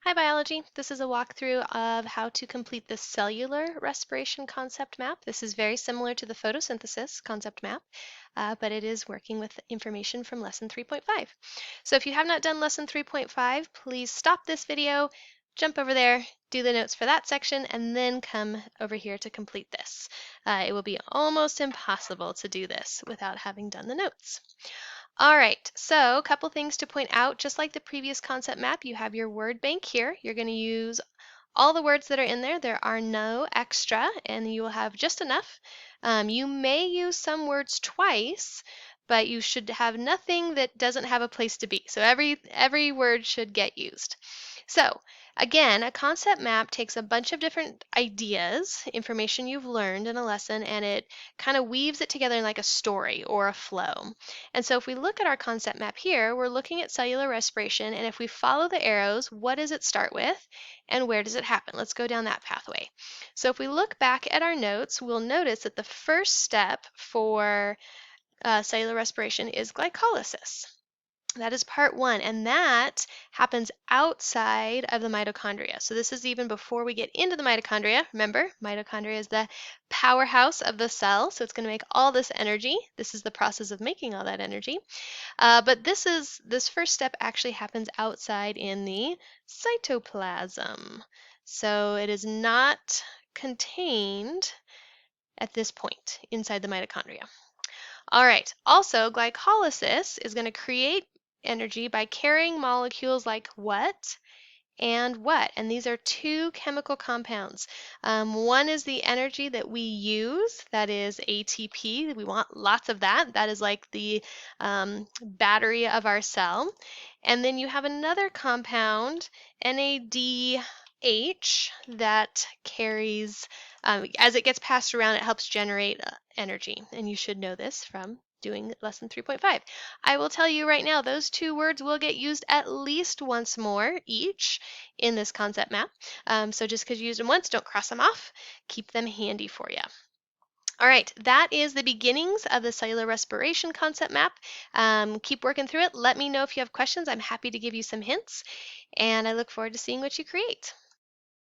Hi Biology! This is a walkthrough of how to complete the cellular respiration concept map. This is very similar to the photosynthesis concept map, but it is working with information from lesson 3.5. So if you have not done lesson 3.5, please stop this video, jump over there, do the notes for that section, and then come over here to complete this. It will be almost impossible to do this without having done the notes. All right, so a couple things to point out. Just like the previous concept map, you have your word bank here. You're going to use all the words that are in there. There are no extra, and you will have just enough. You may use some words twice, but you should have nothing that doesn't have a place to be. So every word should get used. So again, a concept map takes a bunch of different ideas, information you've learned in a lesson, and it kind of weaves it together in like a story or a flow. And so if we look at our concept map here, we're looking at cellular respiration, and if we follow the arrows, what does it start with and where does it happen? Let's go down that pathway. So if we look back at our notes, we'll notice that the first step for cellular respiration is glycolysis. That is part one, and that happens outside of the mitochondria. So this is even before we get into the mitochondria. Remember, mitochondria is the powerhouse of the cell, so it's going to make all this energy. This is the process of making all that energy. But this first step actually happens outside in the cytoplasm. So it is not contained at this point inside the mitochondria. All right, also glycolysis is going to create energy by carrying molecules like what and what. And these are two chemical compounds. One is the energy that we use, that is ATP. We want lots of that. That is like the battery of our cell. And then you have another compound, NADH, that carries, as it gets passed around, it helps generate energy. And you should know this from doing lesson 3.5. I will tell you right now, those two words will get used at least once more each in this concept map. So just because you used them once, don't cross them off. Keep them handy for you. All right, that is the beginnings of the cellular respiration concept map. Keep working through it. Let me know if you have questions. I'm happy to give you some hints, and I look forward to seeing what you create.